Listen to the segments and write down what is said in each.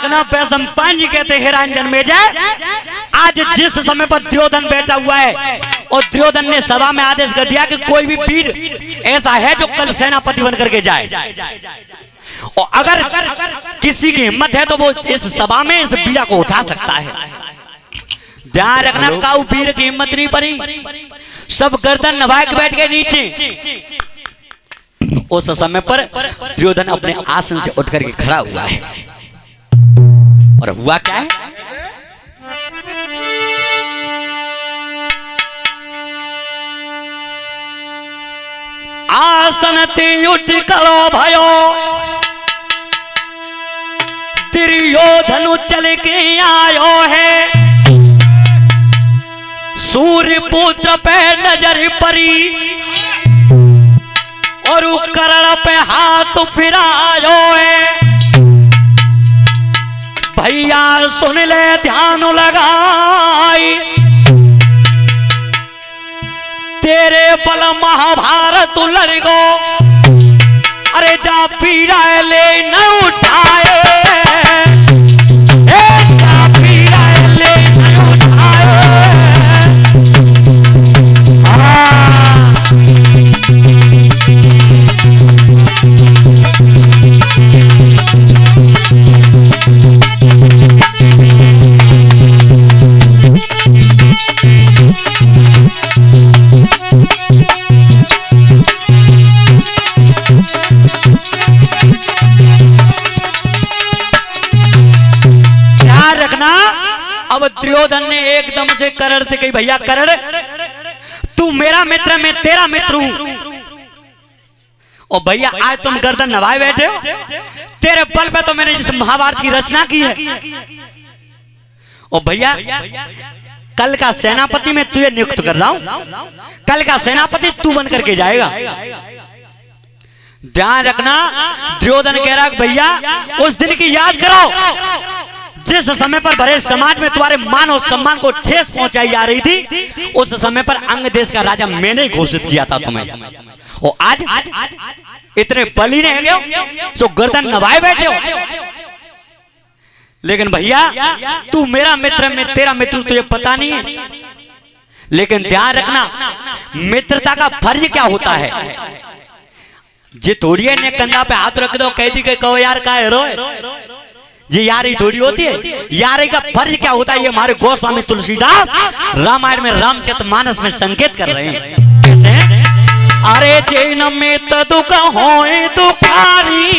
रखना वैशंपायन जी कहते हैं हिरण्यन में जाए आज जिस समय पर दुर्योधन बैठा हुआ है और दुर्योधन ने सभा में आदेश कर दिया कि कोई भी वीर ऐसा है जो कल सेनापति बन करके जाए और अगर किसी की हिम्मत है तो वो इस सभा में इस बीड़ा को उठा सकता है। ध्यान रखना काऊ वीर की हिम्मत नहीं पड़ी, सब गर्दन नभा के बैठ गए नीचे। उस समय पर दुर्योधन अपने आसन से उठ करके खड़ा हुआ है और हुआ क्या है, आसन ते उठ करो भयो दुर्योधन चल के आयो है, सूर्य पुत्र पे नजर पड़ी और करण पे हाथ फिरायो है। भैया सुन ले ध्यान लगाई, तेरे बल महाभारत लड़ गो, अरे जा पीड़ा ले न उठाए, जा पीड़ा ले न उठाए। अब दुर्योधन ने एकदम से करण से कही, भैया करण तू मेरा मित्र मैं तेरा मित्र हूं और भैया आज तुम गर्दन नभाए बैठे हो, तेरे बल पे तो मैंने जिस महाभारत की रचना की है और भैया कल का सेनापति मैं तुझे नियुक्त कर रहा हूं, कल का सेनापति तू बन करके जाएगा। ध्यान रखना दुर्योधन कह रहा भैया उस दिन की याद करो जिस समय पर भरे समाज में तुम्हारे मान और सम्मान को ठेस पहुंचाई जा रही थी, उस समय पर अंग देश का राजा मैंने घोषित किया था तुम्हें, और आज इतने बली ने गए तो गर्दन नभाए बैठे हो। लेकिन भैया तू मेरा मित्र मैं तेरा मित्र तुझे पता नहीं है, लेकिन ध्यान रखना मित्रता का फर्ज क्या होता है। जे थोड़ी ने कंधा पे हाथ रख दो कह दी कहो यार का है रोए, ये यारी थोड़ी होती है। यारी का फर्ज क्या होता है ये हमारे गोस्वामी तुलसीदास रामायण में रामचरितमानस में संकेत कर रहे हैं। कैसे? अरे जैन में तो दुख होए दुखारी,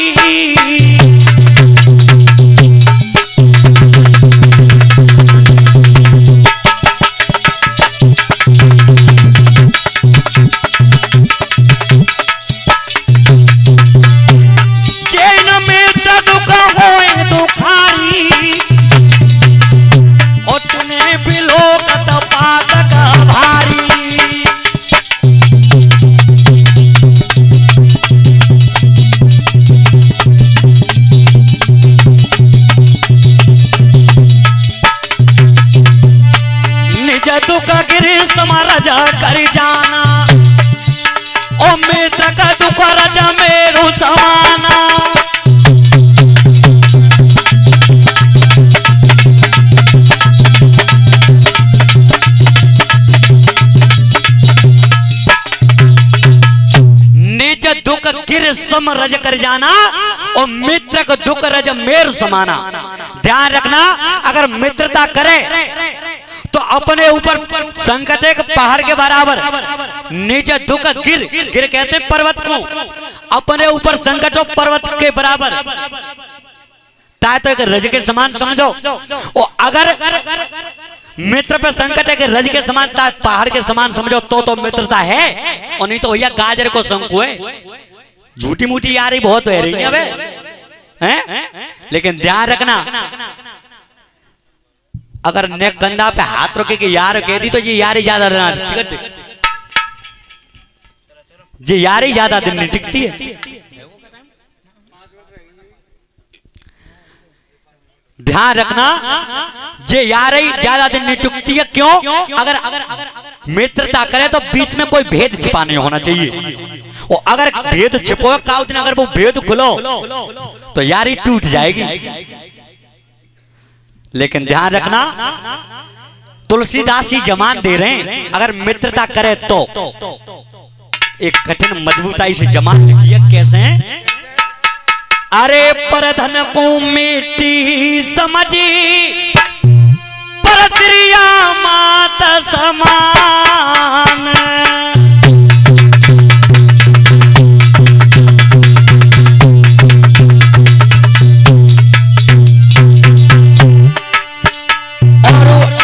राजा कर जाना ओ मित्र का दुख राजा मेरू समाना। निज दुख गिर सम रज कर जाना और मित्र का दुख रज मेरू समाना। ध्यान रखना अगर मित्रता करे तो अपने ऊपर संकट एक पहाड़ के बराबर, नीचे दुख गिर गिर कहते पर्वत को, अपने ऊपर संकट हो पर्वत के बराबर, ताए तो एक रज के समान समझो। और अगर मित्र पे संकट है कि रज के समान ताए पहाड़ के समान समझो तो मित्रता है, और नहीं तो भैया गाजर को शंकु है। झूठी मूठी यारी बहुत हो रही है, लेकिन ध्यान रखना अगर ने कंधा पे हाथ रखे कि यार कह दी तो ये यारी ज्यादा रहना, ये यारी ज्यादा दिन नहीं टिकती है। ध्यान रखना ये यारी ज्यादा दिन नहीं टिकती है। क्यों? अगर मित्रता करे तो बीच में कोई भेद छिपा नहीं होना चाहिए, और अगर भेद छिपो का दिन अगर वो भेद खुलो तो यारी टूट जाएगी। लेकिन ध्यान रखना तुलसीदास ही जमान दे रहे हैं, अगर मित्रता करे तो एक कठिन मजबूताई से जमान लिखी है। कैसे हैं? अरे परधन को मिट्टी समझी पर त्रिया मात समान।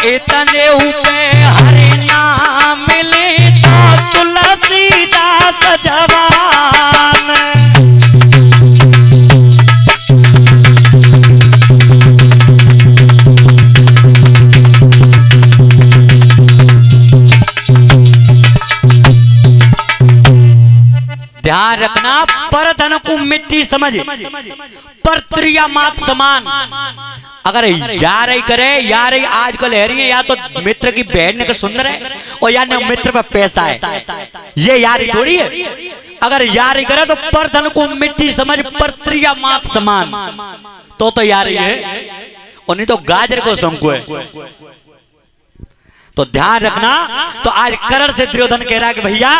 इतने ऊपे हरे नाम मिले तो तुलसीदास जवान। ध्यान रखना परधन को मिट्टी समझ पर त्रिया मात समान। अगर यार ही करे, यार ही आजकल है रही है, या तो मित्र की बहन का सुंदर है और या न मित्र पर पैसा है, ये यारी थोड़ी है। अगर यार ही करे तो परधन को मिट्टी समझ पर त्रिया मात समान, तो यार ही है, और नहीं तो गाजर को शंकु है। तो ध्यान रखना। तो आज करण से दुर्योधन कह रहा है कि भैया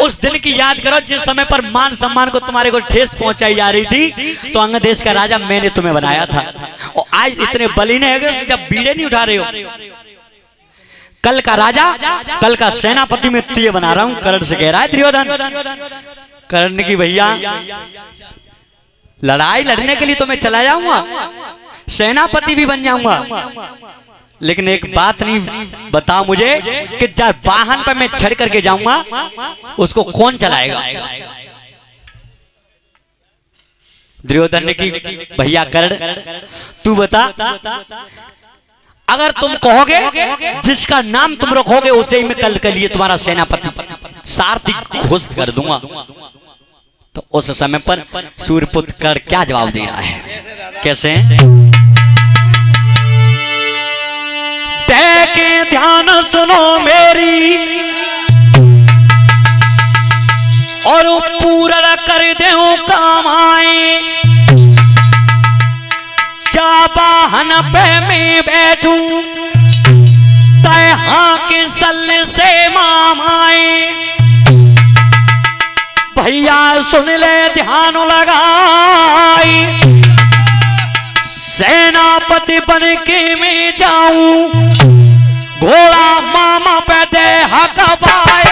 उस दिन की याद करो जिस समय पर मान सम्मान को तुम्हारे को ठेस पहुंचाई जा रही थी, तो अंग देश का राजा मैंने तुम्हें बनाया था, और आज इतने बलीने हैं जब बीड़े नहीं उठा रहे हो। कल का राजा, कल का सेनापति में तुझे बना रहा हूं, करण से कह रहा है दुर्योधन। कर्ण की भैया लड़ाई लड़ने के लिए तो मैं चला जाऊंगा, सेनापति भी बन जाऊंगा, लेकिन एक बात नहीं बता मुझे कि जब वाहन पर मैं चढ़ करके जाऊंगा उसको कौन चलाएगा। दुर्योधन ने की भैया कर्ण तू बता, अगर तुम कहोगे जिसका नाम तुम रखोगे उसे ही मैं कल के लिए तुम्हारा सेनापति सारथी घोषित कर दूंगा। तो उस समय पर सूर्यपुत्र कर्ण क्या जवाब दे रहा है, कैसे? के ध्यान सुनो मेरी और पूरा कर दे काम आए, जा वाहन पे मैं बैठूं तय हाँ के सल से माम आए। भैया सुन ले ध्यान लगाई, सेनापति बन के मैं जाऊं, घोड़ा मामा पे दे हक पाए।